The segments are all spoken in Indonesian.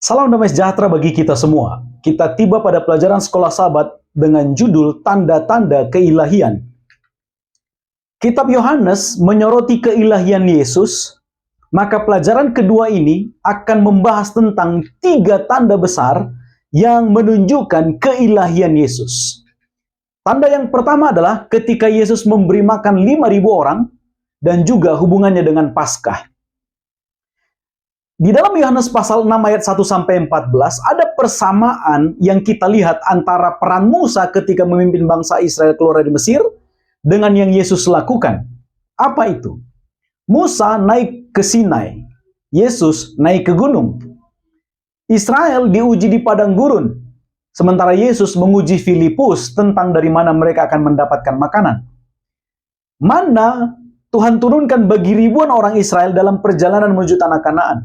Salam damai sejahtera bagi kita semua. Kita tiba pada pelajaran sekolah Sabat dengan judul Tanda-tanda Keilahian. Kitab Yohanes menyoroti keilahian Yesus, maka pelajaran kedua ini akan membahas tentang 3 tanda besar yang menunjukkan keilahian Yesus. Tanda yang pertama adalah ketika Yesus memberi makan 5.000 orang dan juga hubungannya dengan Paskah. Di dalam Yohanes pasal 6 ayat 1-14 ada persamaan yang kita lihat antara peran Musa ketika memimpin bangsa Israel keluar dari Mesir dengan yang Yesus lakukan. Apa itu? Musa naik ke Sinai, Yesus naik ke gunung. Israel diuji di padang gurun, sementara Yesus menguji Filipus tentang dari mana mereka akan mendapatkan makanan. Mana Tuhan turunkan bagi ribuan orang Israel dalam perjalanan menuju tanah Kanaan.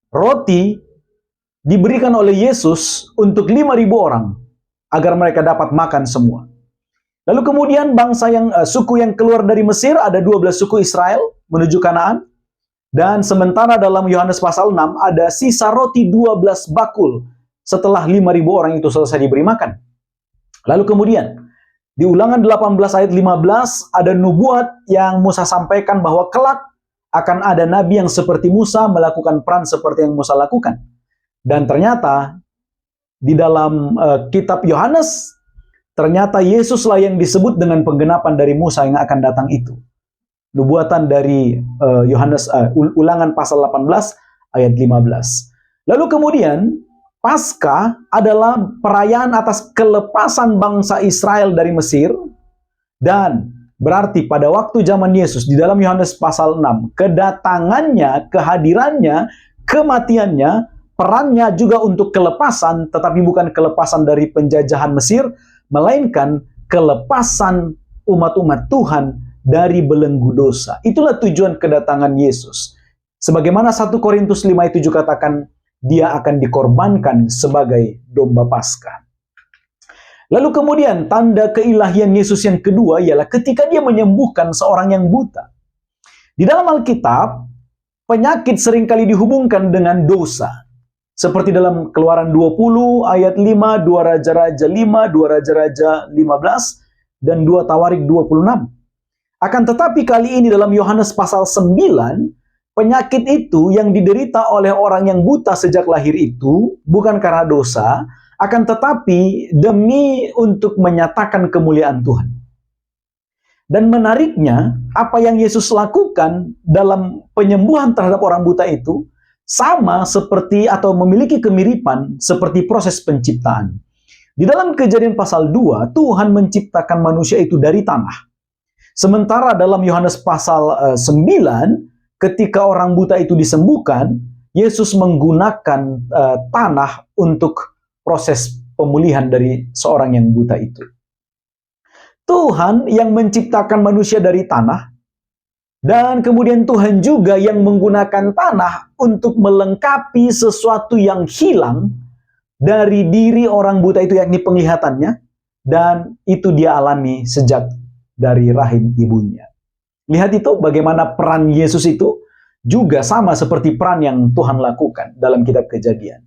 Roti diberikan oleh Yesus untuk 5.000 orang agar mereka dapat makan semua. Lalu kemudian suku yang keluar dari Mesir, ada 12 suku Israel menuju Kanaan. Dan sementara dalam Yohanes pasal 6 ada sisa roti 12 bakul setelah 5.000 orang itu selesai diberi makan. Lalu kemudian di Ulangan 18 ayat 15 ada nubuat yang Musa sampaikan bahwa kelak akan ada nabi yang seperti Musa melakukan peran seperti yang Musa lakukan. Dan ternyata di dalam kitab Yohanes, ternyata Yesuslah yang disebut dengan penggenapan dari Musa yang akan datang itu. Nubuatan dari Ulangan pasal 18 ayat 15. Lalu kemudian Paskah adalah perayaan atas kelepasan bangsa Israel dari Mesir, dan berarti pada waktu zaman Yesus di dalam Yohanes pasal 6, kedatangannya, kehadirannya, kematiannya, perannya juga untuk kelepasan, tetapi bukan kelepasan dari penjajahan Mesir, melainkan kelepasan umat-umat Tuhan dari belenggu dosa. Itulah tujuan kedatangan Yesus. Sebagaimana 1 Korintus 5:7 katakan, dia akan dikorbankan sebagai domba Paskah. Lalu kemudian tanda keilahian Yesus yang kedua ialah ketika dia menyembuhkan seorang yang buta. Di dalam Alkitab, penyakit seringkali dihubungkan dengan dosa. Seperti dalam Keluaran 20 ayat 5, 2 Raja-Raja 5, 2 Raja-Raja 15, dan 2 Tawarik 26. Akan tetapi kali ini dalam Yohanes pasal 9, penyakit itu yang diderita oleh orang yang buta sejak lahir itu bukan karena dosa, akan tetapi demi untuk menyatakan kemuliaan Tuhan. Dan menariknya, apa yang Yesus lakukan dalam penyembuhan terhadap orang buta itu sama seperti atau memiliki kemiripan seperti proses penciptaan. Di dalam Kejadian pasal 2, Tuhan menciptakan manusia itu dari tanah. Sementara dalam Yohanes pasal 9, ketika orang buta itu disembuhkan, Yesus menggunakan tanah untuk proses pemulihan dari seorang yang buta itu. Tuhan yang menciptakan manusia dari tanah, dan kemudian Tuhan juga yang menggunakan tanah untuk melengkapi sesuatu yang hilang dari diri orang buta itu, yakni penglihatannya, dan itu dia alami sejak dari rahim ibunya. Lihat itu bagaimana peran Yesus itu juga sama seperti peran yang Tuhan lakukan dalam kitab Kejadian.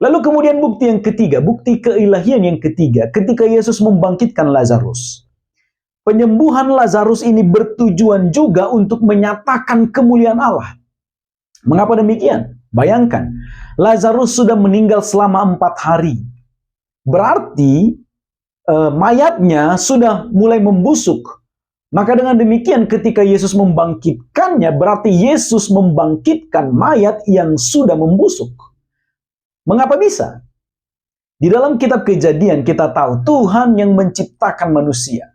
Lalu kemudian bukti yang ketiga, bukti keilahian yang ketiga, ketika Yesus membangkitkan Lazarus. Penyembuhan Lazarus ini bertujuan juga untuk menyatakan kemuliaan Allah. Mengapa demikian? Bayangkan, Lazarus sudah meninggal selama 4 hari. Berarti mayatnya sudah mulai membusuk. Maka dengan demikian ketika Yesus membangkitkannya, berarti Yesus membangkitkan mayat yang sudah membusuk. Mengapa bisa? Di dalam kitab Kejadian kita tahu Tuhan yang menciptakan manusia.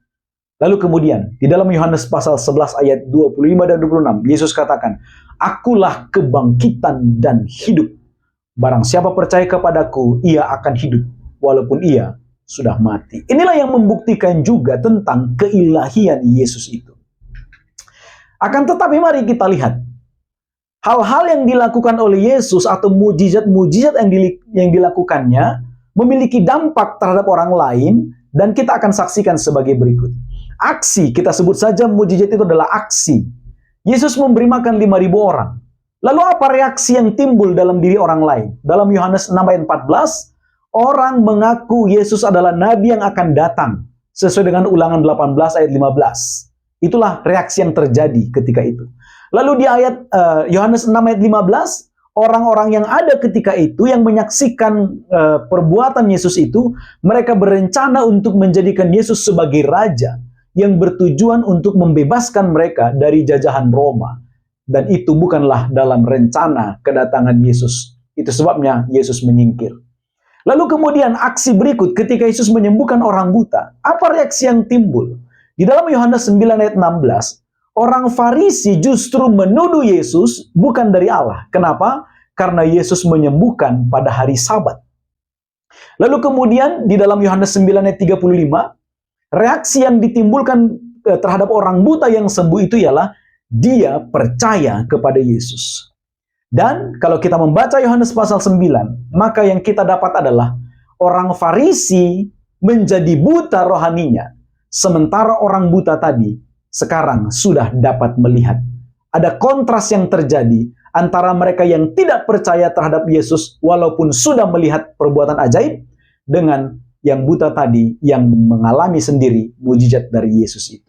Lalu kemudian di dalam Yohanes pasal 11 ayat 25 dan 26, Yesus katakan, "Akulah kebangkitan dan hidup. Barang siapa percaya kepadaku, ia akan hidup walaupun ia sudah mati." Inilah yang membuktikan juga tentang keilahian Yesus itu. Akan tetapi mari kita lihat hal-hal yang dilakukan oleh Yesus atau mujizat-mujizat yang dilakukannya memiliki dampak terhadap orang lain, dan kita akan saksikan sebagai berikut. Aksi, kita sebut saja mujizat itu adalah aksi. Yesus memberi makan 5.000 orang. Lalu apa reaksi yang timbul dalam diri orang lain? Dalam Yohanes 6 ayat 14, orang mengaku Yesus adalah nabi yang akan datang, sesuai dengan Ulangan 18 ayat 15. Itulah reaksi yang terjadi ketika itu. Lalu di ayat Yohanes 6 ayat 15, orang-orang yang ada ketika itu yang menyaksikan perbuatan Yesus itu, mereka berencana untuk menjadikan Yesus sebagai raja yang bertujuan untuk membebaskan mereka dari jajahan Roma. Dan itu bukanlah dalam rencana kedatangan Yesus. Itu sebabnya Yesus menyingkir. Lalu kemudian aksi berikut ketika Yesus menyembuhkan orang buta. Apa reaksi yang timbul? Di dalam Yohanes 9 ayat 16, orang Farisi justru menuduh Yesus bukan dari Allah. Kenapa? Karena Yesus menyembuhkan pada hari Sabat. Lalu kemudian di dalam Yohanes 9 ayat 35, reaksi yang ditimbulkan terhadap orang buta yang sembuh itu ialah dia percaya kepada Yesus. Dan kalau kita membaca Yohanes pasal 9, maka yang kita dapat adalah orang Farisi menjadi buta rohaninya, sementara orang buta tadi sekarang sudah dapat melihat. Ada kontras yang terjadi antara mereka yang tidak percaya terhadap Yesus walaupun sudah melihat perbuatan ajaib, dengan yang buta tadi yang mengalami sendiri mujizat dari Yesus itu.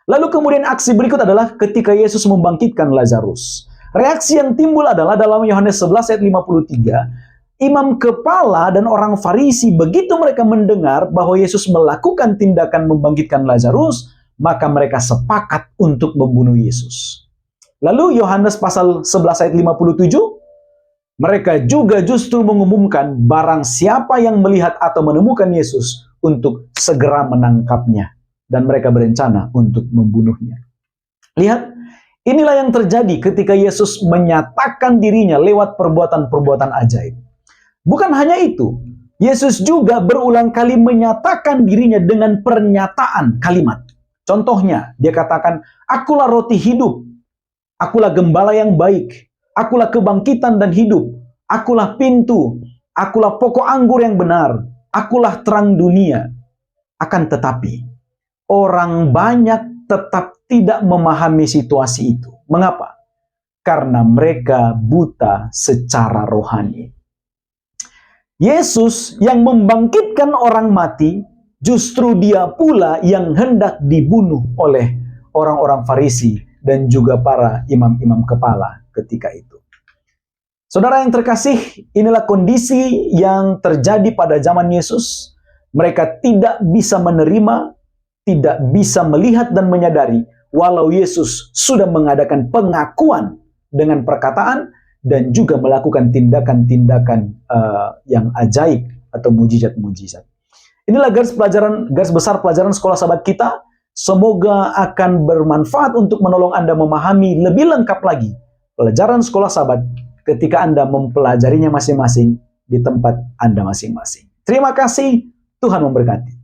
Lalu kemudian aksi berikut adalah ketika Yesus membangkitkan Lazarus. Reaksi yang timbul adalah dalam Yohanes 11 ayat 53, imam kepala dan orang Farisi begitu mereka mendengar bahwa Yesus melakukan tindakan membangkitkan Lazarus, maka mereka sepakat untuk membunuh Yesus. Lalu Yohanes pasal 11 ayat 57, mereka juga justru mengumumkan barang siapa yang melihat atau menemukan Yesus untuk segera menangkapnya. Dan mereka berencana untuk membunuhnya. Lihat, inilah yang terjadi ketika Yesus menyatakan dirinya lewat perbuatan-perbuatan ajaib. Bukan hanya itu, Yesus juga berulang kali menyatakan dirinya dengan pernyataan kalimat. Contohnya, dia katakan, akulah roti hidup, akulah gembala yang baik, akulah kebangkitan dan hidup, akulah pintu, akulah pokok anggur yang benar, akulah terang dunia. Akan tetapi, orang banyak tetap tidak memahami situasi itu. Mengapa? Karena mereka buta secara rohani. Yesus yang membangkitkan orang mati, justru dia pula yang hendak dibunuh oleh orang-orang Farisi dan juga para imam-imam kepala ketika itu. Saudara yang terkasih, inilah kondisi yang terjadi pada zaman Yesus. Mereka tidak bisa menerima, tidak bisa melihat dan menyadari walau Yesus sudah mengadakan pengakuan dengan perkataan dan juga melakukan tindakan-tindakan yang ajaib atau mujizat-mujizat. Inilah garis besar pelajaran sekolah sahabat kita. Semoga akan bermanfaat untuk menolong Anda memahami lebih lengkap lagi pelajaran sekolah sahabat ketika Anda mempelajarinya masing-masing di tempat Anda masing-masing. Terima kasih, Tuhan memberkati.